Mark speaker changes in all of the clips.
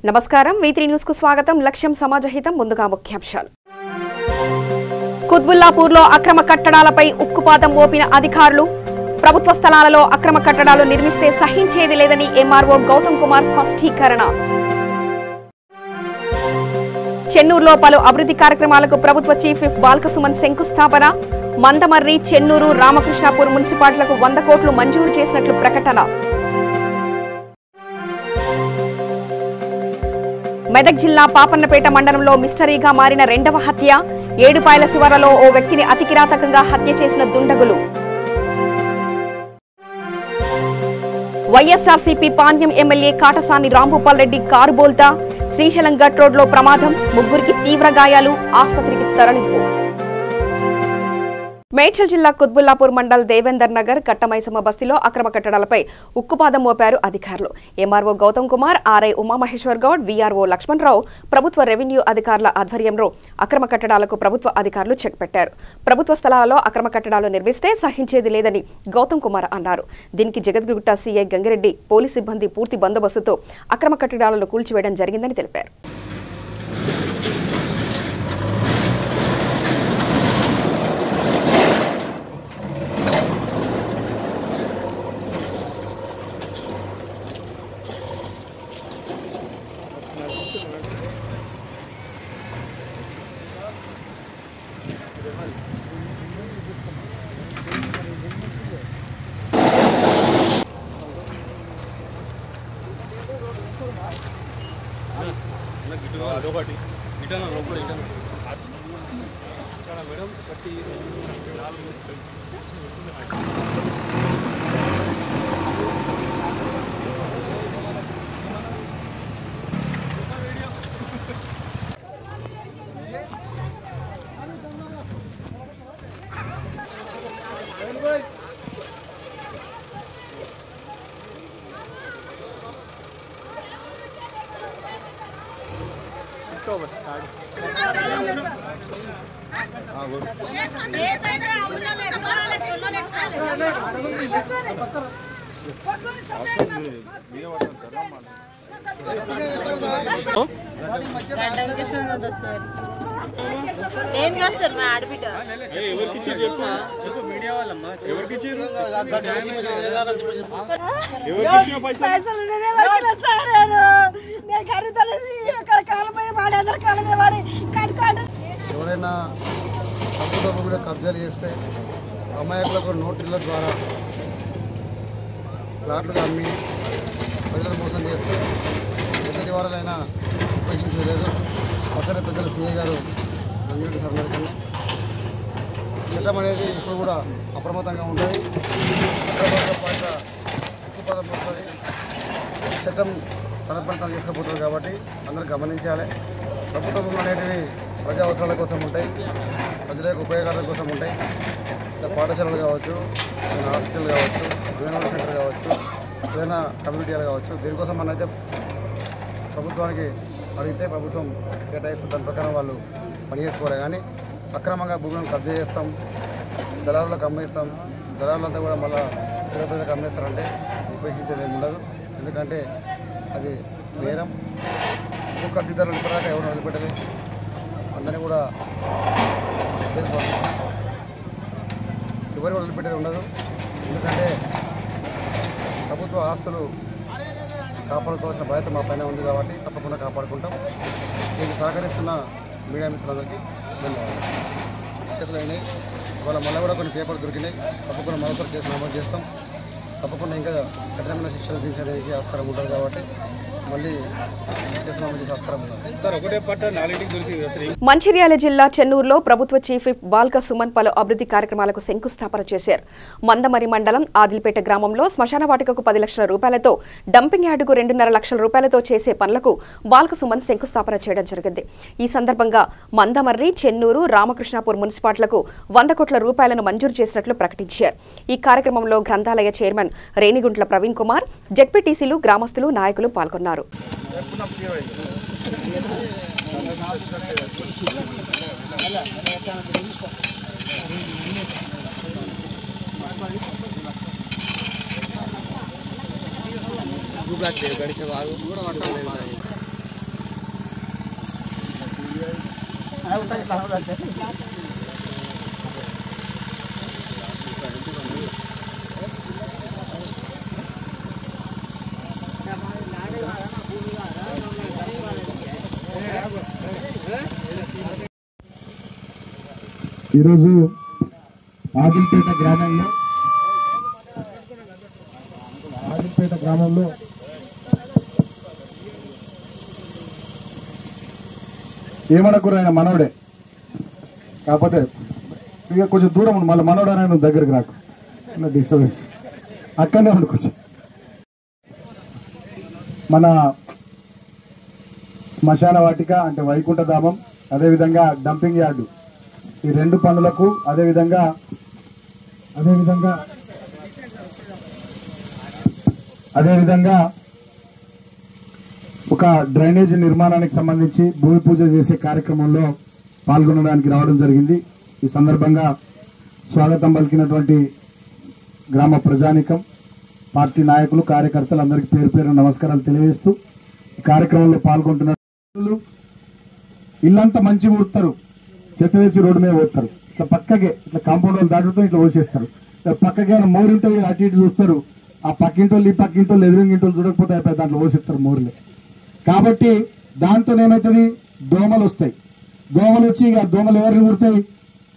Speaker 1: నమస్కారం V3 news కు స్వాగతం లక్ష్యం సమాజహితం ముందుగా ముఖ్యాంశాలు కుత్బుల్లాపూర్లో అక్రమ కట్టడాలపై ఉక్కుపాదం మోపిన అధికారులు ప్రభుత్వ స్థలాలలో అక్రమ కట్టడాలు నిర్మిస్తే సహించేది లేదని ఎంఆర్ఓ గౌతమ్ కుమార్ స్పష్టీకరణ చెన్నూరులో పలు అభివృద్ధి కార్యక్రమాలకు ప్రభుత్వ చీఫ్ విప్ బాల్కసుమన్ శంకుస్థాపన మందమర్రి చెన్నూరు రామకృష్ణాపూర్ మున్సిపాలిటీలకు 100 కోట్లు మంజూరు చేసినట్లు ప్రకటన మెదక్ జిల్లా పాపన్నపేట మండలంలో మిస్టరీగా మారిన రెండవ హత్య ఏడుపాయల శివారులో ఓ వ్యక్తిని అతి కిరాతకంగా హత్య చేసిన దుండగులు వైఎస్ఆర్సీపీ పాణ్యం ఎమ్మెల్యే కాటసాని రాంభూపాల్ రెడ్డి కారు బోల్తా శ్రీశైలం గట్ రోడ్లో ప్రమాదం ముగ్గురికి తీవ్ర గాయాలు ఆసుపత్రికి తరలింపు మేడ్చల్ జిల్లా కుత్బుల్లాపూర్ మండల్ దేవేందర్ నగర్ కట్టమైసమ్మ బస్తీలో అక్రమ కట్టడాలపై ఉక్కుపాదం మోపారు అధికారులు MRO Gautam Kumar RI Umamaheshwar Goud VRO Lakshmanarao ప్రభుత్వ రెవెన్యూ అధికారుల ఆధ్వర్యంలో అక్రమ కట్టడాలకు ప్రభుత్వ అధికారులు చెక్ పెట్టారు ప్రభుత్వ స్థలాల్లో అక్రమ కట్టడాలు నిర్మిస్తే సహించేది లేదని గౌతమ్ కుమార్ అన్నారు దీనికి జగద్గుట్ట సీఐ గంగిరెడ్డి పోలీసు సిబ్బంది పూర్తి బందోబస్తుతో అక్రమ కట్టడాలను కూల్చివేయడం జరిగిందని తెలిపారు
Speaker 2: ఏం చేస్తారు మా ఆడబిడ్డ పైసలు
Speaker 3: ఎవరైనా ప్రభుత్వ భూమిలో కబ్జాలు చేస్తే అమాయకులకు నోటీల ద్వారా ప్లాట్లు అమ్మి ప్రజలను మోసం చేస్తే ఎక్కడి వారాలైనా ఉపేక్షించలేదు పక్కన పెద్దల సీఏ గారు రంజిరెడ్డి సార్ గారికి చట్టం అనేది ఇప్పుడు కూడా అప్రమత్తంగా ఉంటుంది ఉక్కుపాదం పోతుంది చట్టం తన పని చేసుకుపోతుంది కాబట్టి అందరూ గమనించాలి ప్రభుత్వ భూములు అనేటివి ప్రజా అవసరాల కోసం ఉంటాయి ప్రజల యొక్క ఉపయోగాల కోసం ఉంటాయి పాఠశాలలు కావచ్చు ఏదైనా హాస్పిటల్ కావచ్చు అంగన్వాడీ సెంటర్ కావచ్చు ఏదైనా కమ్యూనిటీలు కావచ్చు దీనికోసం మన అయితే ప్రభుత్వానికి అడిగితే ప్రభుత్వం కేటాయిస్తే దాని ప్రకారం వాళ్ళు పని చేసుకోవాలి కానీ అక్రమంగా భూములను కబ్జా చేస్తాం దళారులకు అమ్మేస్తాం దళారులంతా కూడా మళ్ళీ పేదలకు అమ్మేస్తారంటే ఉపేక్షించేది ఏమి ఉండదు ఎందుకంటే అది నేరం ఒక్కొక్క అద్దెదారులు ఇప్పటిదాకా ఎవరు వదిలిపెట్టలేదు అందరినీ కూడా ఎవరు వదిలిపెట్టేది ఉండదు ఎందుకంటే ప్రభుత్వ ఆస్తులు కాపాడుకోవాల్సిన బాధ్యత మా పైన ఉంది కాబట్టి తప్పకుండా కాపాడుకుంటాం దీనికి సహకరిస్తున్న మీడియా మిత్రులందరికీ ధన్యవాదాలు కేసులు అయినాయి ఇవాళ మళ్ళీ కూడా కొన్ని పేపర్లు దొరికినాయి తప్పకుండా మరోసారి కేసు నమోదు చేస్తాం తప్పకుండా ఇంకా కఠినమైన శిక్షలు విధించడానికి ఆస్కారం ఉంటుంది కాబట్టి మళ్ళీ కేసు నమోదు చేసే ఆస్కారం ఉంది.
Speaker 1: మంచిర్యాల జిల్లా చెన్నూరులో ప్రభుత్వ చీఫ్ విప్ బాల్కసుమన్ పలు అభివృద్ధి కార్యక్రమాలకు శంకుస్థాపన చేశారు మందమరి మండలం ఆదిల్పేట గ్రామంలో శ్మశాన వాటికకు 10 లక్షల రూపాయలతో డంపింగ్ యార్డుకు 2.5 లక్షల రూపాయలతో చేసే పనులకు బాల్కసుమన్ శంకుస్థాపన చేయడం జరిగింది ఈ సందర్భంగా మందమర్రి చెన్నూరు రామకృష్ణాపూర్ మున్సిపాలిటీలకు 100 కోట్ల రూపాయలను మంజూరు చేసినట్లు ప్రకటించారు ఈ కార్యక్రమంలో గ్రంథాలయ చైర్మన్ రేణిగుంట్ల ప్రవీణ్ కుమార్ జెడ్పీటీసీలు గ్రామస్తులు నాయకులు పాల్గొన్నారు
Speaker 3: ब्लैक गाड़ी से
Speaker 4: ఈరోజు ఆదిల్పేట గ్రామంలో ఏమనకూరు ఆయన మనవడే, కాకపోతే ఇక కొంచెం దూరం ఉండు, మళ్ళీ మనవడు ఆయన దగ్గరికి రాకు, డిస్టర్బెన్స్ అక్కడనే ఉండు కొంచెం. మన శ్మశాన వాటిక అంటే వైకుంఠధామం, అదేవిధంగా డంపింగ్ యార్డు, ఈ రెండు పనులకు అదేవిధంగా ఒక డ్రైనేజీ నిర్మాణానికి సంబంధించి భూమి పూజ చేసే కార్యక్రమంలో పాల్గొనడానికి రావడం జరిగింది. ఈ సందర్భంగా స్వాగతం పలికినటువంటి గ్రామ ప్రజానికం, పార్టీ నాయకులు, కార్యకర్తలు అందరికీ పేరు పేరు నమస్కారాలు తెలియజేస్తూ ఈ కార్యక్రమంలో పాల్గొంటున్న ఇల్లంతా మంచి ఊడతారు, చెత్త వేసి రోడ్డు మీద పోతారు, ఇట్లా పక్కకే ఇట్లా కాంపౌండ్ వాళ్ళు దాటుతూ ఇట్లా పోసేస్తారు. పక్కకే మోరు ఉంటే అటు ఇటు చూస్తారు, ఆ పక్కింటోళ్ళు ఈ పక్కింటోళ్ళు ఎదురింగింటోళ్ళు చూడకపోతే అయిపోయి దాంట్లో పోసేస్తారు మోరులే. కాబట్టి దాంతో ఏమవుతుంది, దోమలు వస్తాయి. దోమలు వచ్చి ఇక దోమలు ఎవరిని కుడతాయి,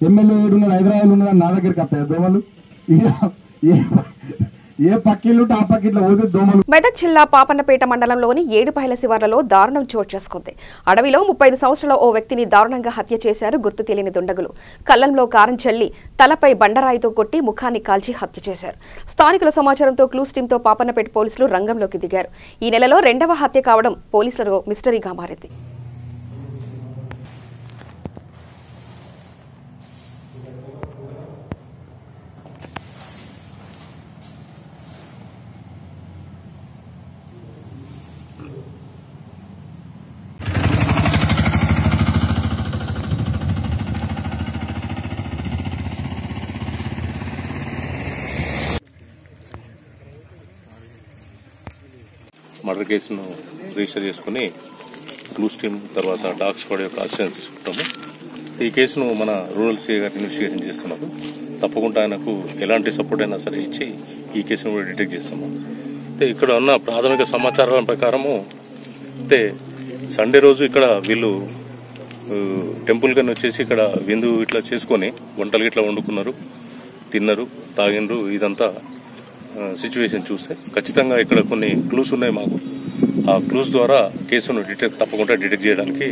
Speaker 4: ఎమ్మెల్యే ఉన్నారు, హైదరాబాద్ ఉన్నారు, నా దగ్గరికి వస్తాయి దోమలు. ఏ పక్కిళ్ళుంటే ఆ పక్కిట్లో పోతే దోమలు.
Speaker 1: మెదక్ జిల్లా పాపన్నపేట మండలంలోని ఏడుపైల శివార్లలో దారుణం చోటు చేసుకుంది. అడవిలో 35 సంవత్సరాల ఓ వ్యక్తిని దారుణంగా హత్య చేశారు గుర్తు తెలియని దుండగులు. కళ్లంలో కారం చల్లి తలపై బండరాయితో కొట్టి ముఖాన్ని కాల్చి హత్య చేశారు. స్థానికుల సమాచారంతో క్లూస్ టీంతో పాపన్నపేట పోలీసులు రంగంలోకి దిగారు. ఈ నెలలో 2వ హత్య కావడం పోలీసులకు మిస్టరీగా మారింది.
Speaker 5: మర్డర్ కేసును రిజిస్టర్ చేసుకుని క్లూస్ టీమ్ తర్వాత డాగ్ స్క్వాడ్ యొక్క అసిస్టెన్స్ తీసుకుంటాము. ఈ కేసును మన రూరల్ సిఐ గారు ఇన్వెస్టిగేషన్ చేస్తున్నారు. తప్పకుండా ఆయనకు ఎలాంటి సపోర్ట్ అయినా సరే ఇచ్చి ఈ కేసును కూడా డిటెక్ట్ చేస్తాము. అయితే ఇక్కడ ఉన్న ప్రాథమిక సమాచారం ప్రకారము అయితే సండే రోజు ఇక్కడ వీళ్ళు టెంపుల్ కని వచ్చేసి ఇక్కడ విందు ఇట్లా చేసుకుని వంటలు ఇట్లా వండుకున్నారు, తిన్నారు, తాగినరు. ఇదంతా సిచ్యువేషన్ చూస్తే ఖచ్చితంగా ఇక్కడ కొన్ని క్లూస్ ఉన్నాయి మాకు. ఆ క్లూస్ ద్వారా కేసును తప్పకుండా డిటెక్ట్ చేయడానికి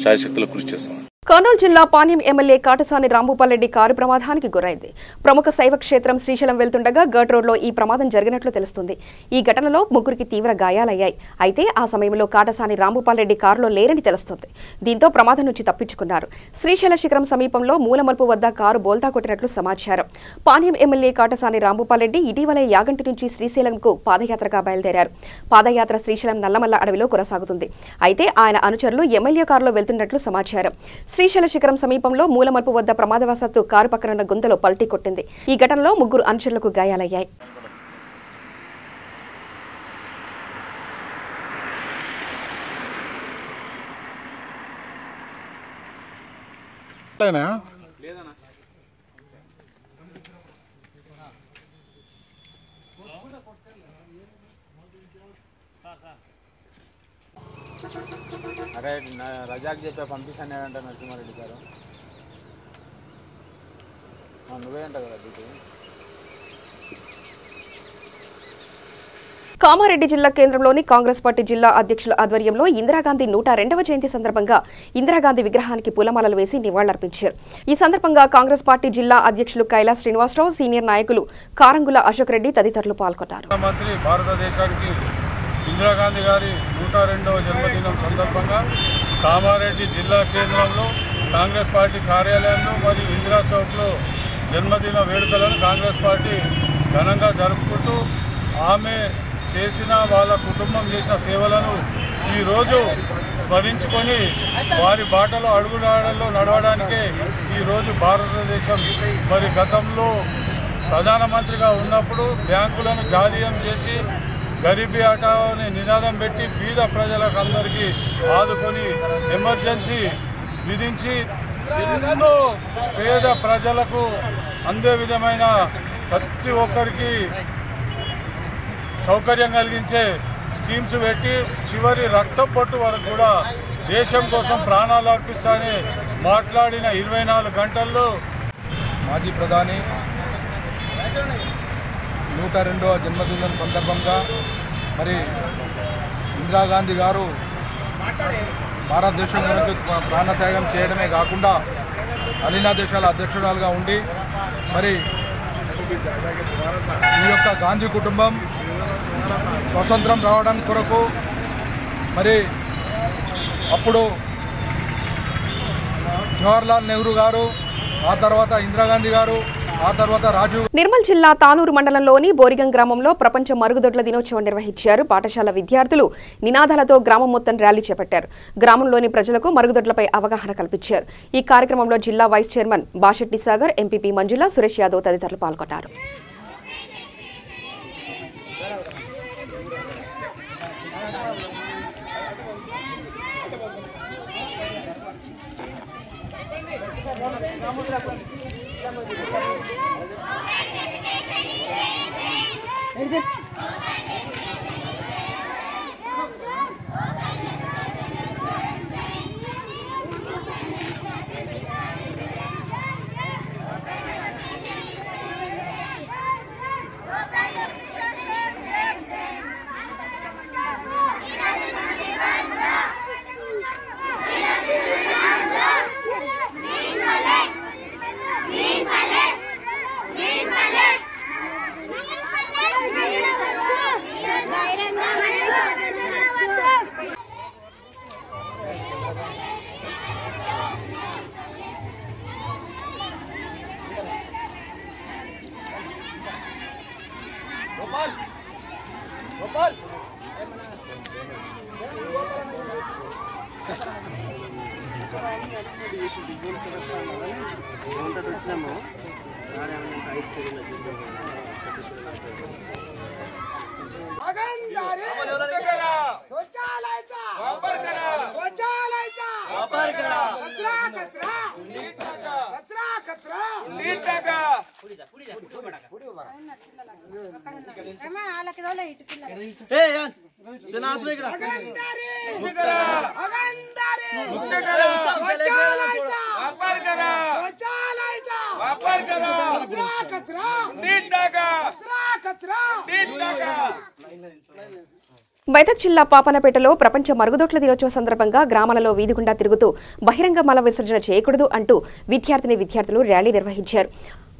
Speaker 5: శాయశక్తులు కృషి చేస్తాం.
Speaker 1: కర్నూలు జిల్లా పాణ్యం ఎమ్మెల్యే కాటసాని రాంభూపాల్రెడ్డి కారు ప్రమాదానికి గురైంది. ప్రముఖ శైవ క్షేత్రం శ్రీశైలం వెళ్తుండగా గర్ట్ రోడ్లో ఈ ప్రమాదం జరిగినట్లు తెలుస్తుంది. ఈ ఘటనలో 3కి తీవ్ర గాయాలయ్యాయి. అయితే ఆ సమయంలో కాటసాని రాంభూపాల్రెడ్డి కారులో లేరని తెలుస్తోంది. దీంతో ప్రమాదం నుంచి తప్పించుకున్నారు. శ్రీశైల శిఖరం సమీపంలో మూలమలుపు వద్ద కారు బోల్తా కొట్టినట్లు సమాచారం. పాణ్యం ఎమ్మెల్యే కాటసాని రాంభూపాల్రెడ్డి ఇటీవలే యాగంటి నుంచి శ్రీశైలంకు పాదయాత్రగా బయలుదేరారు. పాదయాత్ర శ్రీశైలం నల్లమల్ల అడవిలో కొనసాగుతుంది. అయితే ఆయన అనుచరులు ఎమ్మెల్యే కారులో వెళ్తున్నట్లు సమాచారం. శ్రీశైల శిఖరం సమీపంలో మూలమలుపు వద్ద ప్రమాదవశాత్తు కారు పక్కనున్న గుంతలో పల్టీ కొట్టింది. ఈ ఘటనలో 3 అనుచరులకు గాయాలయ్యాయి.
Speaker 6: అరే రజాక్ చెప్పా పంపిస్తానంట నరసింహారెడ్డి సార్, నువ్వే అంట కదా దీనికి.
Speaker 1: కామారెడ్డి జిల్లా కేంద్రంలోని కాంగ్రెస్ పార్టీ జిల్లా అధ్యక్షుల ఆధ్వర్యంలో ఇందిరాగాంధీ 102వ జయంతి సందర్భంగా ఇందిరాగాంధీ విగ్రహానికి పూలమాలలు వేసి నివాళులర్పించారు. ఈ సందర్భంగా కాంగ్రెస్ పార్టీ జిల్లా అధ్యక్షులు కైలాస్ శ్రీనివాసరావు, సీనియర్ నాయకులు కారంగుల అశోక్ రెడ్డి తదితరులు పాల్గొన్నారు.
Speaker 7: భారతదేశానికి ఇందిరాగాంధీ గారి 102వ జన్మదినం సందర్భంగా కామారెడ్డి జిల్లా కేంద్రంలో కాంగ్రెస్ పార్టీ కార్యాలయంలో మరియు ఇందిరా చౌక్లో జన్మదిన వేడుకలను కాంగ్రెస్ పార్టీ ఘనంగా జరుపుకుంటూ ఆమె చేసిన వాళ్ళ కుటుంబం చేసిన సేవలను ఈరోజు స్మరించుకొని వారి బాటలో అడుగుదాడల్లో నడవడానికే ఈరోజు భారతదేశం మరి గతంలో ప్రధానమంత్రిగా ఉన్నప్పుడు బ్యాంకులను జాతీయం చేసి గరీబీ హఠావో అని నినాదం పెట్టి బీద ప్రజలకు అందరికీ ఆదుకొని ఎమర్జెన్సీ విధించి ఎన్నో పేద ప్రజలకు అందే విధమైన ప్రతి ఒక్కరికి సౌకర్యం కలిగించే స్కీమ్స్ పెట్టి చివరి రక్తం పొట్టు వరకు కూడా దేశం కోసం ప్రాణాలు అర్పిస్తానని మాట్లాడిన 24 గంటల్లో
Speaker 8: మాజీ ప్రధాని 102వ జన్మదినం సందర్భంగా మరి ఇందిరాగాంధీ గారు భారతదేశం గురించి ప్రాణత్యాగం చేయడమే కాకుండా అలీనా దేశాల అధ్యక్షురాలుగా ఉండి మరి ఈ యొక్క గాంధీ కుటుంబం స్వతంత్రం రావడం కొరకు మరి అప్పుడు జవహర్లాల్ నెహ్రూ గారు, ఆ తర్వాత ఇందిరాగాంధీ గారు, ఆ తర్వాత రాజీవ్.
Speaker 1: నిర్మల్ జిల్లా తానూరు మండలంలోని బోరిగం గ్రామంలో ప్రపంచ మరుగుదొడ్ల దినోత్సవం నిర్వహించారు. పాఠశాల విద్యార్థులు నినాదాలతో గ్రామం మొత్తం ర్యాలీ చేపట్టారు. గ్రామంలోని ప్రజలకు మరుగుదొడ్లపై అవగాహన కల్పించారు. ఈ కార్యక్రమంలో జిల్లా vice chairman Bashetti Sagar, MPP Manjula, Suresh Yadav తదితరులు పాల్గొన్నారు. మెదక్ జిల్లా పాపన్నపేటలో ప్రపంచ మరుగుదొడ్ల దినోత్సవం సందర్భంగా గ్రామాలలో వీధిగుండా తిరుగుతూ బహిరంగ మల విసర్జన చేయకూడదు అంటూ విద్యార్థులు ర్యాలీ నిర్వహించారు.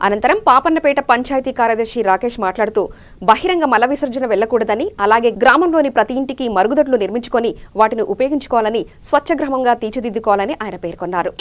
Speaker 1: అనంతరం పాపన్నపేట పంచాయతీ కార్యదర్శి రాకేష్ మాట్లాడుతూ బహిరంగ మల విసర్జన వెళ్లకూడదని, అలాగే గ్రామంలోని ప్రతి ఇంటికి మరుగుదొడ్లు నిర్మించుకొని వాటిని ఉపయోగించుకోవాలని, స్వచ్ఛ గ్రామంగా తీర్చిదిద్దుకోవాలని ఆయన పేర్కొన్నారు.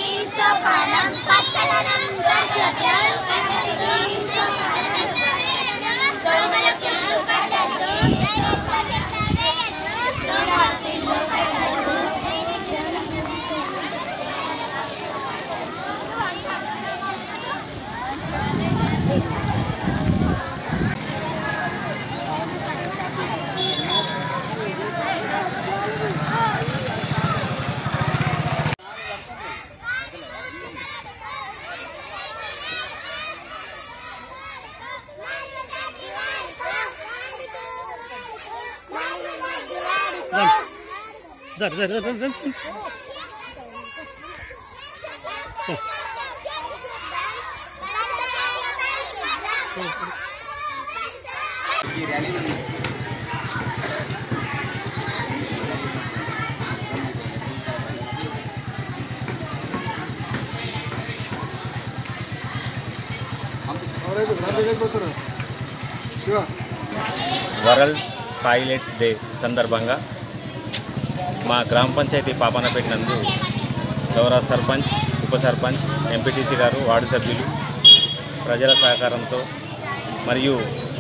Speaker 9: వరల్డ్ టాయిలెట్స్ డే సందర్భంగా మా గ్రామ పంచాయతీ పాపన్నపేట నందు గౌరవ సర్పంచ్, ఉప సర్పంచ్, ఎంపీటీసీ గారు, వార్డు సభ్యులు ప్రజల సహకారంతో మరియు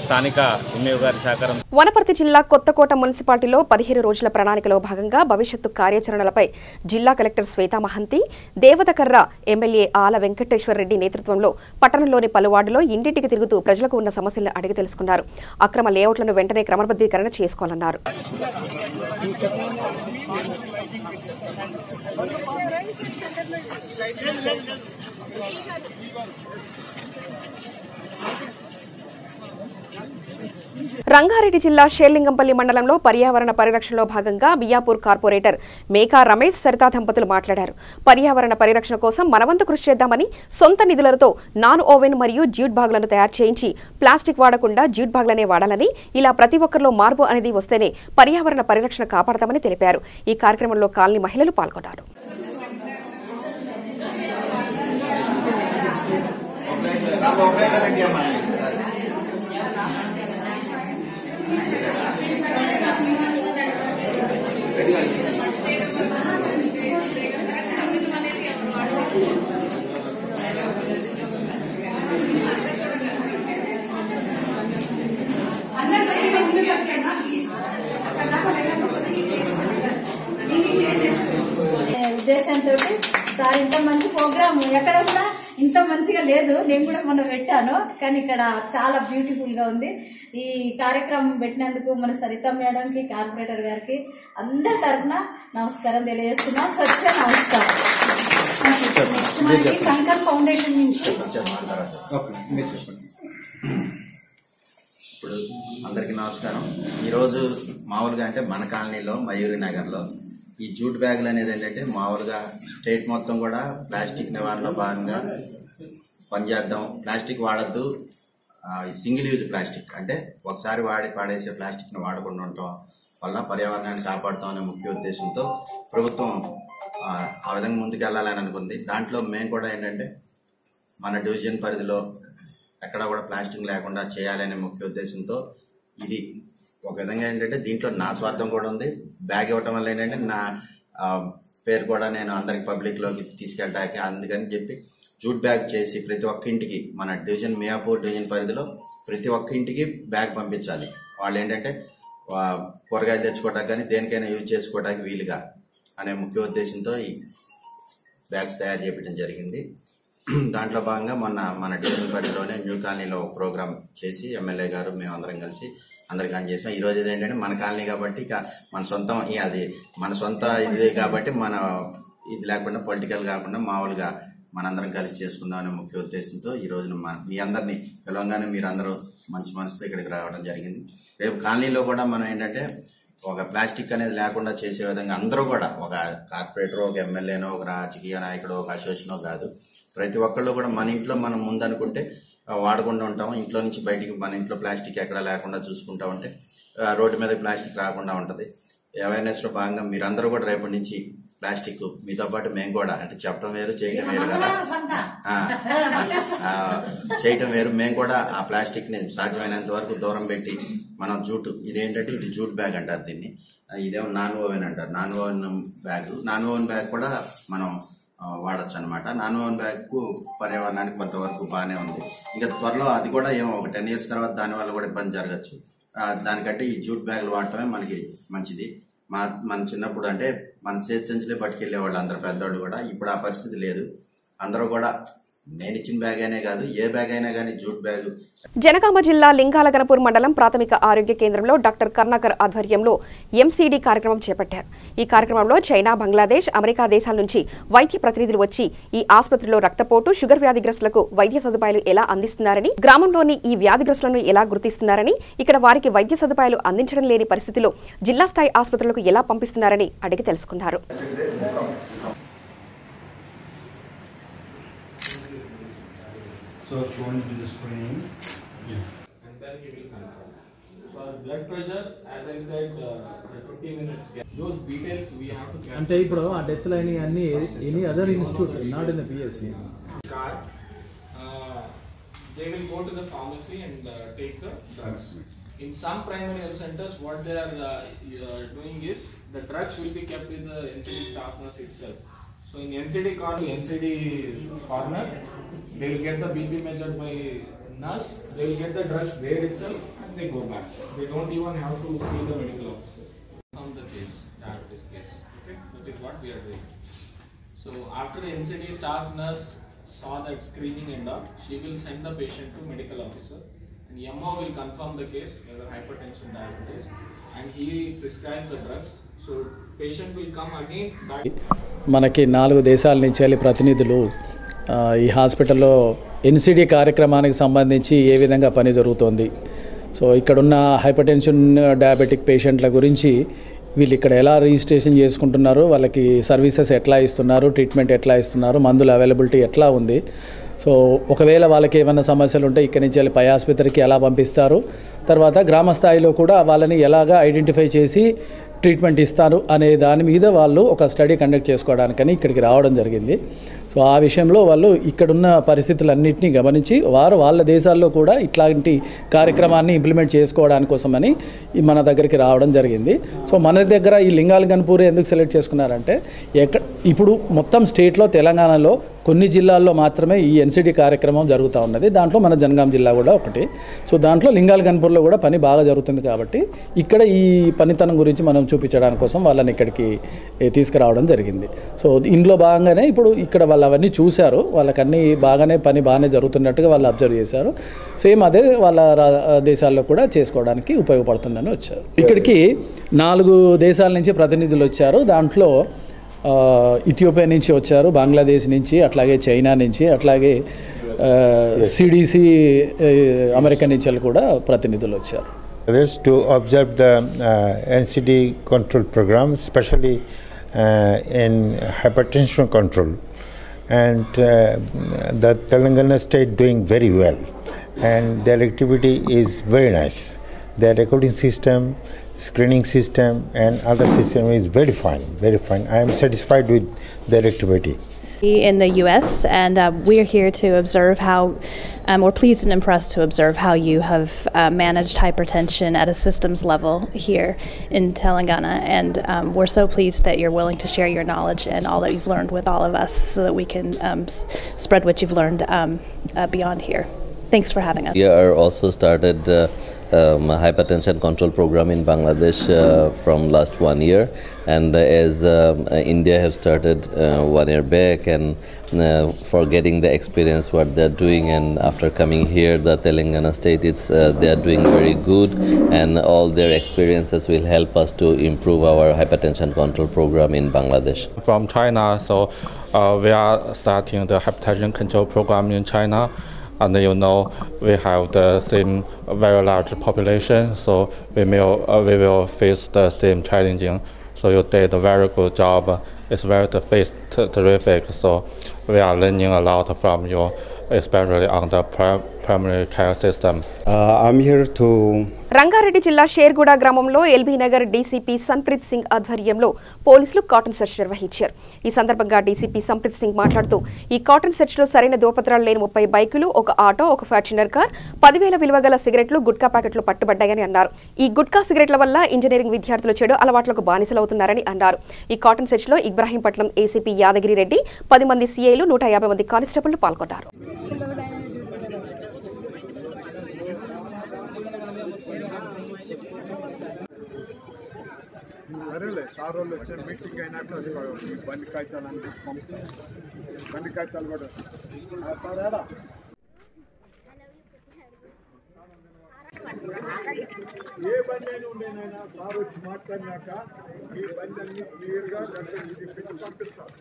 Speaker 9: స్థానిక ఎంఏ గారి సహకారం.
Speaker 1: వనపర్తి జిల్లా కొత్తకోట మున్సిపాలిటీలో 15 రోజుల ప్రణాళికలో భాగంగా భవిష్యత్తు కార్యాచరణలపై జిల్లా కలెక్టర్ శ్వేతా మహంతి, దేవతకర్ర ఎమ్మెల్యే ఆల వెంకటేశ్వరరెడ్డి నేతృత్వంలో పట్టణంలోని పలు వార్డులో ఇంటింటికి తిరుగుతూ ప్రజలకు ఉన్న సమస్యలను అడిగి తెలుసుకున్నారు. అక్రమ లేఅవుట్లను వెంటనే క్రమబద్ధీకరణ చేసుకోవాలన్నారు. రంగారెడ్డి జిల్లా షేర్లింగంపల్లి మండలంలో పర్యావరణ పరిరక్షణలో భాగంగా బియాపూర్ కార్పొరేటర్ మేకా రమేష్ సరితా దంపతులు మాట్లాడారు. పర్యావరణ పరిరక్షణ కోసం మనవంతు కృషి చేద్దామని సొంత నిధులతో నాన్ ఓవెన్ మరియు జ్యూట్ బ్యాగులను తయారు చేయించి ప్లాస్టిక్ వాడకుండా జ్యూట్ బ్యాగులనే వాడాలని, ఇలా ప్రతి ఒక్కరిలో మార్పు అనేది వస్తేనే పర్యావరణ పరిరక్షణ కాపాడతామని తెలిపారు. ఈ కార్యక్రమంలో కాలనీ మహిళలు పాల్గొన్నారు.
Speaker 10: ఉద్దేశంతో సార్ ఇంత మంచి ప్రోగ్రామ్ ఎక్కడ కూడా ఇంత మంచిగా లేదు. నేను కూడా మొన్న పెట్టాను, కానీ ఇక్కడ చాలా బ్యూటిఫుల్ గా ఉంది. ఈ కార్యక్రమం పెట్టినందుకు మన సరిత మేడంకి, కార్పొరేటర్ గారికి అందరి తరఫున నమస్కారం తెలియజేస్తున్నా. స్వచ్ఛ నమస్కారం. సంకల్ప్ ఫౌండేషన్ నుంచి
Speaker 11: ఇప్పుడు అందరికీ నమస్కారం. ఈరోజు మామూలుగా అంటే మన కాలనీలో మయూరి నగర్లో ఈ జూట్ బ్యాగులు అనేది ఏంటంటే మామూలుగా స్టేట్ మొత్తం కూడా ప్లాస్టిక్ నివారణలో భాగంగా పనిచేద్దాం. ప్లాస్టిక్ వాడద్దు, సింగిల్ యూజ్ ప్లాస్టిక్ అంటే ఒకసారి వాడి పాడేసే ప్లాస్టిక్ని వాడకుండా ఉండటం వల్ల పర్యావరణాన్ని కాపాడుతాం అనే ముఖ్య ఉద్దేశంతో ప్రభుత్వం ఆ విధంగా ముందుకు వెళ్ళాలని అనుకుంది. దాంట్లో మేము కూడా ఏంటంటే మన డివిజన్ పరిధిలో ఎక్కడ కూడా ప్లాస్టిక్ లేకుండా చేయాలనే ముఖ్య ఉద్దేశంతో ఇది ఒక విధంగా ఏంటంటే దీంట్లో నా స్వార్థం కూడా ఉంది. బ్యాగ్ ఇవ్వటం వల్ల ఏంటంటే నా పేరు కూడా నేను అందరికి పబ్లిక్లోకి తీసుకెళ్ళడానికి, అందుకని చెప్పి జూట్ బ్యాగ్ చేసి ప్రతి ఒక్క ఇంటికి మన డివిజన్ మియాపూర్ డివిజన్ పరిధిలో ప్రతి ఒక్క ఇంటికి బ్యాగ్ పంపించాలి. వాళ్ళు ఏంటంటే కూరగాయలు తెచ్చుకోవడానికి కానీ దేనికైనా యూజ్ చేసుకోవడానికి వీలుగా అనే ముఖ్య ఉద్దేశంతో ఈ బ్యాగ్స్ తయారు చేయడం జరిగింది. దాంట్లో భాగంగా మన డివిజన్ పరిధిలోనే న్యూ కాలనీలో ప్రోగ్రామ్ చేసి ఎమ్మెల్యే గారు మేమందరం కలిసి అందరికి అందజేసాం. ఈ రోజు ఏంటంటే మన కాలనీ కాబట్టి ఇక మన సొంతం, అది మన సొంత ఇది కాబట్టి మన ఇది లేకుండా పొలిటికల్ కాకుండా మామూలుగా మనందరం కలిసి చేసుకుందాం అనే ముఖ్య ఉద్దేశంతో ఈ రోజున మీ అందరినీ పిలవగానే మీరందరూ మంచి మనసుతో ఇక్కడికి రావడం జరిగింది. రేపు కాలనీలో కూడా మనం ఏంటంటే ఒక ప్లాస్టిక్ అనేది లేకుండా చేసే విధంగా అందరూ కూడా ఒక కార్పొరేటర్, ఒక ఎమ్మెల్యేనో, ఒక రాజకీయ నాయకుడు, ఒక అసోసియేషనో కాదు, ప్రతి ఒక్కళ్ళు కూడా మన ఇంట్లో మనం ముందనుకుంటే వాడకుండా ఉంటాం. ఇంట్లో నుంచి బయటికి మన ఇంట్లో ప్లాస్టిక్ ఎక్కడ లేకుండా చూసుకుంటా ఉంటే రోడ్డు మీద ప్లాస్టిక్ రాకుండా ఉంటుంది. అవేర్నెస్ లో భాగంగా మీరందరూ కూడా రేపటి నుంచి ప్లాస్టిక్ మీతో పాటు మేము కూడా అంటే చెప్పడం వేరు చేయటం వేరు కదా, చేయటం వేరు. మేము కూడా ఆ ప్లాస్టిక్ ని సాధ్యమైనంత వరకు దూరం పెట్టి మనం జూట్, ఇదేంటంటే ఇది జూట్ బ్యాగ్ అంటారు దీన్ని, ఇదేమో నాన్ ఓవెన్ అంటారు. నాన్ ఓవెన్ బ్యాగ్ కూడా మనం వాడచ్చు అనమాట. నాన్ ఓవెన్ బ్యాగ్ కు పర్యావరణానికి కొంతవరకు బాగానే ఉంది. ఇక త్వరలో అది కూడా ఏమో ఒక 10 years తర్వాత దానివల్ల కూడా ఇబ్బంది జరగచ్చు. దానికంటే ఈ జూట్ బ్యాగులు వాడటమే మనకి మంచిది. మన చిన్నప్పుడు అంటే మన చేతి సంచులే పట్టుకెళ్లేవాళ్ళు అందరు పెద్దవాళ్ళు కూడా. ఇప్పుడు ఆ పరిస్థితి లేదు. అందరూ కూడా నేను ఇచ్చిన బ్యాగ్ అయినా కాదు, ఏ బ్యాగ్ అయినా కానీ జూట్ బ్యాగ్.
Speaker 1: జనగామ జిల్లా లింగాలగనపూర్ మండలం ప్రాథమిక ఆరోగ్య కేంద్రంలో డాక్టర్ కర్ణాకర్ ఆధ్వర్యంలో ఎంసీడీ కార్యక్రమం చేపట్టారు. ఈ కార్యక్రమంలో చైనా, బంగ్లాదేశ్, అమెరికా దేశాల నుంచి వైద్య ప్రతినిధులు వచ్చి ఈ ఆసుపత్రిలో రక్తపోటు, షుగర్ వ్యాధిగ్రస్తులకు వైద్య సదుపాయాలు ఎలా అందిస్తున్నారని, గ్రామంలోని ఈ వ్యాధిగ్రస్తులను ఎలా గుర్తిస్తున్నారని, ఇక్కడ వారికి వైద్య సదుపాయాలు అందించడం లేని పరిస్థితిలో జిల్లా స్థాయి ఆసుపత్రులకు ఎలా పంపిస్తున్నారని అడిగి తెలుసుకున్నారు.
Speaker 12: So going to the screen. Yeah. And then he will confirm. For blood pressure, as I said, the 20 minutes gap. Those details we have to capture.
Speaker 13: అంటే ఇప్పుడు ఆ డెత్ లైన్ అన్ని any other institute not in the PSC
Speaker 12: Card. They will go to the pharmacy and take the drugs. In some primary health centers, what they are doing is the drugs will be kept with the NCD staff nurse itself. So in NCD corner, they will get the BP measured by nurse. They will get the drugs there itself, they go back. They don't even have to see the medical officer. From the case, diabetes case. Okay, that is what we are doing. So after the NCD staff nurse saw that screening end up, she will send the patient to medical officer, and MO will confirm the case, whether hypertension, diabetes, and he prescribe the drugs. So patient will come again back.
Speaker 13: మనకి 4 దేశాల నుంచి వెళ్ళి ప్రతినిధులు ఈ హాస్పిటల్లో NCD కార్యక్రమానికి సంబంధించి ఏ విధంగా పని జరుగుతోంది, సో ఇక్కడున్న హైపర్టెన్షన్ డయాబెటిక్ పేషెంట్ల గురించి వీళ్ళు ఇక్కడ ఎలా రిజిస్ట్రేషన్ చేసుకుంటున్నారు, వాళ్ళకి సర్వీసెస్ ఎట్లా ఇస్తున్నారు, ట్రీట్మెంట్ ఎట్లా ఇస్తున్నారు, మందుల అవైలబిలిటీ ఎట్లా ఉంది, సో ఒకవేళ వాళ్ళకి ఏమైనా సమస్యలు ఉంటే ఇక్కడి నుంచి వెళ్ళి పై ఆసుపత్రికి ఎలా పంపిస్తారు, తర్వాత గ్రామ స్థాయిలో కూడా వాళ్ళని ఎలాగా ఐడెంటిఫై చేసి ట్రీట్మెంట్ ఇస్తారు అనే దాని మీద వాళ్ళు ఒక స్టడీ కండక్ట్ చేసుకోవడానికని ఇక్కడికి రావడం జరిగింది. సో ఆ విషయంలో వాళ్ళు ఇక్కడున్న పరిస్థితులన్నింటినీ గమనించి వాళ్ళ దేశాల్లో కూడా ఇట్లాంటి కార్యక్రమాన్ని ఇంప్లిమెంట్ చేసుకోవడానికోసమని మన దగ్గరికి రావడం జరిగింది. సో మన దగ్గర ఈ లింగాలగన్పూర్ ఎందుకు సెలెక్ట్ చేసుకున్నారంటే ఇప్పుడు మొత్తం స్టేట్లో తెలంగాణలో కొన్ని జిల్లాల్లో మాత్రమే ఈ ఎన్సిడి కార్యక్రమం జరుగుతూ ఉన్నది. దాంట్లో మన జనగాం జిల్లా కూడా ఒకటి. సో దాంట్లో లింగాలగన్పూర్లో కూడా పని బాగా జరుగుతుంది కాబట్టి ఇక్కడ ఈ పనితనం గురించి మనం చూపించడానికి కోసం వాళ్ళని ఇక్కడికి తీసుకురావడం జరిగింది. సో ఇందులో భాగంగానే ఇప్పుడు ఇక్కడ వాళ్ళు అవన్నీ చూశారు, వాళ్ళకన్నీ పని బాగానే జరుగుతున్నట్టుగా వాళ్ళు అబ్జర్వ్ చేశారు. సేమ్ అదే వాళ్ళ దేశాల్లో కూడా చేసుకోవడానికి ఉపయోగపడుతుందని వచ్చారు. ఇక్కడికి 4 దేశాల నుంచి ప్రతినిధులు వచ్చారు. దాంట్లో ఇథియోపియా నుంచి వచ్చారు, బంగ్లాదేశ్ నుంచి, అట్లాగే చైనా నుంచి, అట్లాగే సిడిసి అమెరికా నుంచి కూడా ప్రతినిధులు వచ్చారు.
Speaker 14: To observe the NCD control program, especially in hypertension control, and the Telangana state doing very well, and their activity is very nice. Their recording system, screening system, and other system is very fine, very fine. I am satisfied with their activity.
Speaker 15: In the U.S. and we're here to observe how we're pleased and impressed to observe how you have managed hypertension at a systems level here in Telangana, and we're so pleased that you're willing to share your knowledge and all that you've learned with all of us so that we can spread what you've learned beyond here. Thanks for having us.
Speaker 16: We are also started a hypertension control program in Bangladesh from last 1 year, and as India have started 1 year back, and for getting the experience what they're doing, and after coming here the Telangana state, they are doing very good, and all their experiences will help us to improve our hypertension control program in Bangladesh.
Speaker 17: From China, so we are starting the hypertension control program in China. And we have the same very large population, so we will face the same challenging. So you did a very good job. It's very terrific. So we are learning a lot from you, especially on the primary care system.
Speaker 18: I'm here to
Speaker 1: Rangareddy జిల్లా షేర్గూడ గ్రామంలో LB Nagar DCP Sanpreet Singh ఆధ్వర్యంలో పోలీసులు cotton search నిర్వహించారు. ఈ సందర్భంగా DCP Sanpreet Singh మాట్లాడుతూ ఈ cotton search లో సరైన దోపత్రాలు లేని 30 బైకులు, ఒక ఆటో, ఒక ఫార్చునర్ కార్, 10,000 విలువ గల సిగరెట్లు, గుట్కా ప్యాకెట్లు పట్టుబడ్డాయని అన్నారు. ఈ గుట్కా సిగరెట్ల వల్ల ఇంజనీరింగ్ విద్యార్థులు చెడు అలవాట్లకు బానిసలవుతున్నారని అన్నారు. ఈ కాటన్ సెర్చ్ లో ఇబ్రాహీంపట్నం ఏసీపీ యాదగిరి రెడ్డి, 10 మంది సీఐలు, 150 మంది కానిస్టేబుళ్లు పాల్గొన్నారు.
Speaker 19: సరేలే సార్ వాళ్ళు వచ్చారు మీటింగ్ అయినట్టు అది బండి కాగితాలు బండి కాగితాలు కూడా సార్ ఏ బండి అయినా ఉండేనైనా సార్ వచ్చి మాట్లాడినాక ఈ బండి అన్ని క్లియర్గా ఇది పెట్టి పంపిస్తారు.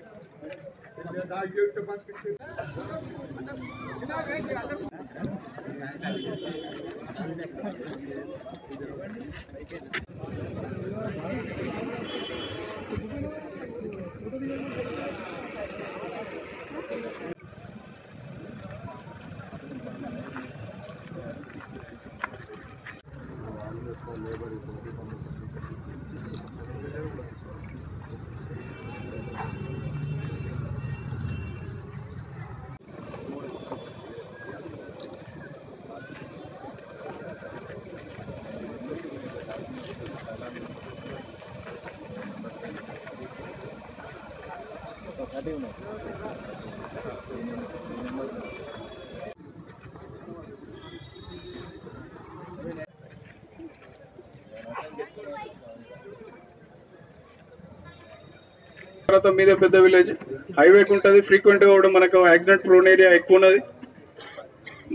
Speaker 19: తర్వాత మీద పెద్ద విలేజ్ హైవేకి ఉంటుంది, ఫ్రీక్వెంట్ గా కూడా మనకు యాక్సిడెంట్ ప్రోన్ ఏరియా ఎక్కువ ఉన్నది.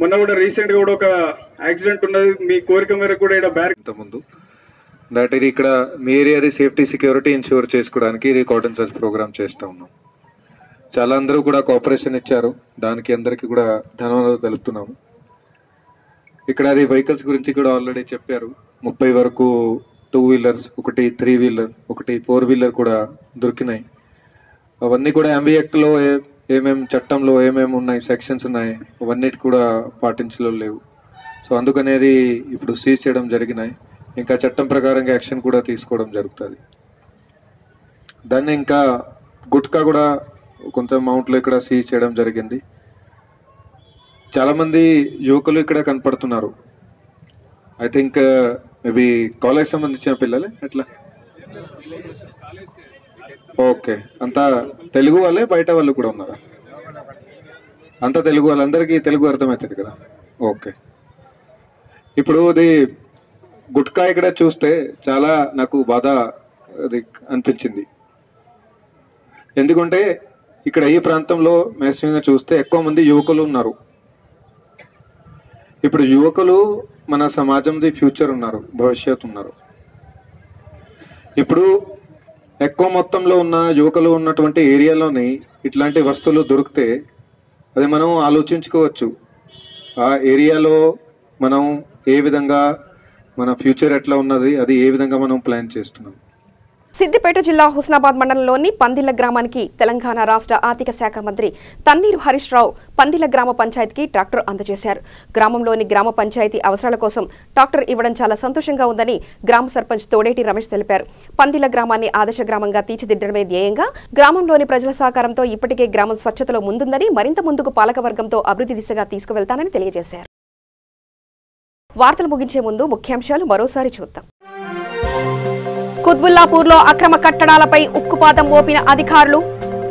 Speaker 19: మొన్న కూడా రీసెంట్ గా కూడా ఒక యాక్సిడెంట్ ఉన్నది. మీ కోరిక మేరకు కూడా ఇక్కడ బ్యారికేడ్
Speaker 18: ముందు దట్ ఇది ఇక్కడ మీ ఏరియాది సేఫ్టీ సెక్యూరిటీ ఇన్ష్యూర్ చేసుకోవడానికి రికార్డ్ సర్చ్ ప్రోగ్రామ్ చేస్తూ ఉన్నాం. చాలా అందరూ కూడా కోఆపరేషన్ ఇచ్చారు, దానికి అందరికీ కూడా ధన్యవాదాలు తెలుపుతున్నాము. ఇక్కడ అది వెహికల్స్ గురించి కూడా ఆల్రెడీ చెప్పారు. 30 వరకు 2 వీలర్స్, ఒకటి 3 వీలర్, ఒకటి 4 వీలర్ కూడా దొరికినాయి. అవన్నీ కూడా ఎంబీ యాక్ట్లో ఏమేమి చట్టంలో ఏమేమి ఉన్నాయి, సెక్షన్స్ ఉన్నాయి, అవన్నిటి కూడా పాటించడం లేవు. సో అందుకనేది ఇప్పుడు సీజ్ చేయడం జరిగినాయి. ఇంకా చట్టం ప్రకారంగా యాక్షన్ కూడా తీసుకోవడం జరుగుతుంది. దాన్ని ఇంకా గుట్కా కూడా కొంత అమౌంట్లో ఇక్కడ సీజ్ చేయడం జరిగింది. చాలా మంది యువకులు ఇక్కడ కనపడుతున్నారు. ఐ థింక్ మేబీ కాలేజ్ సంబంధించిన పిల్లలే ఎట్లా? ఓకే, అంతా తెలుగు వాళ్ళే, బయట వాళ్ళు కూడా ఉన్నారా? అంతా తెలుగు వాళ్ళందరికీ తెలుగు అర్థమవుతుంది కదా? ఓకే. ఇప్పుడు అది గుట్కా ఇక్కడ చూస్తే చాలా నాకు బాధ అది అనిపించింది. ఎందుకంటే ఇక్కడ ఈ ప్రాంతంలో మ్యాక్సిమంగా చూస్తే ఎక్కువ మంది యువకులు ఉన్నారు. ఇప్పుడు యువకులు మన సమాజంది ఫ్యూచర్ ఉన్నారు, భవిష్యత్తు ఉన్నారు. ఇప్పుడు ఎక్కువ మొత్తంలో ఉన్న యువకులు ఉన్నటువంటి ఏరియాలోని ఇట్లాంటి వస్తువులు దొరికితే అది మనం ఆలోచించుకోవచ్చు. ఆ ఏరియాలో మనం ఏ విధంగా మన ఫ్యూచర్ ఎట్లా ఉన్నది, అది ఏ విధంగా మనం ప్లాన్ చేస్తున్నాం.
Speaker 1: సిద్దిపేట జిల్లా హుస్నాబాద్ మండలంలోని పందిళ్ల గ్రామానికి తెలంగాణ రాష్ట్ర ఆర్థిక శాఖ మంత్రి తన్నీరు హరీష్ రావు పందిళ్ల గ్రామ పంచాయతీకి ట్రాక్టర్ అందజేశారు. గ్రామంలోని గ్రామ పంచాయతీ అవసరాల కోసం ట్రాక్టర్ ఇవ్వడం చాలా సంతోషంగా ఉందని గ్రామ సర్పంచ్ తోడేటి రమేష్ తెలిపారు. పందిళ్ల గ్రామాన్ని ఆదర్శ గ్రామంగా తీర్చిదిద్దడమే ధ్యేయంగా గ్రామంలోని ప్రజల సహకారంతో ఇప్పటికే గ్రామం స్వచ్ఛతలో ముందుందని, మరింత ముందుకు పాలకవర్గంతో అభివృద్ధి దిశగా తీసుకువెళ్తానని తెలియజేశారు. వార్తలు ముగించే ముందు ముఖ్యాంశాలు మరోసారి చూద్దాం. కుత్బుల్లాపూర్లో అక్రమ కట్టడాలపై ఉక్కుపాదం మోపిన అధికారులు.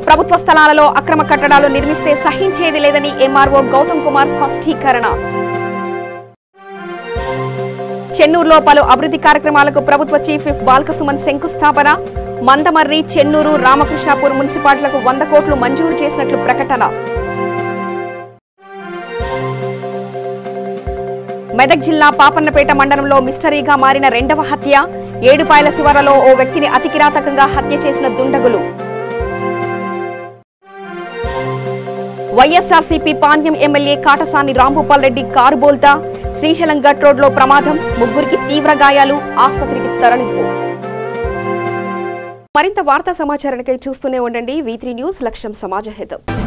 Speaker 1: ప్రభుత్వ స్థలాలలో అక్రమ కట్టడాలు నిర్మిస్తే సహించేది లేదని ఎంఆర్ఓ గౌతమ్ కుమార్ స్పష్టీకరణ. చెన్నూరులో పలు అభివృద్ధి కార్యక్రమాలకు ప్రభుత్వ చీఫ్ విప్ బాల్కసుమన్ శంకుస్థాపన. మందమర్రి, చెన్నూరు, రామకృష్ణాపూర్ మున్సిపాలిటీలకు 100 కోట్లు మంజూరు చేసినట్లు ప్రకటన. మెదక్ జిల్లా పాపన్నపేట మండలంలో మిస్టరీగా మారిన 2వ హత్య. ఏడుపాయల శివారులో ఓ వ్యక్తిని అతి కిరాతకంగా హత్య చేసిన దుండగులు. వైఎస్ఆర్సీపీ పాణ్యం ఎమ్మెల్యే కాటసాని రాంభూపాల్ రెడ్డి కారు బోల్తా. శ్రీశైలం గట్ రోడ్లో ప్రమాదం, 3 తీవ్ర గాయాలు, ఆసుపత్రికి తరలింపు. మరింత వార్తా సమాచారానికై చూస్తూనే ఉండండి V3 న్యూస్. లక్ష్యం సమాజ హితం.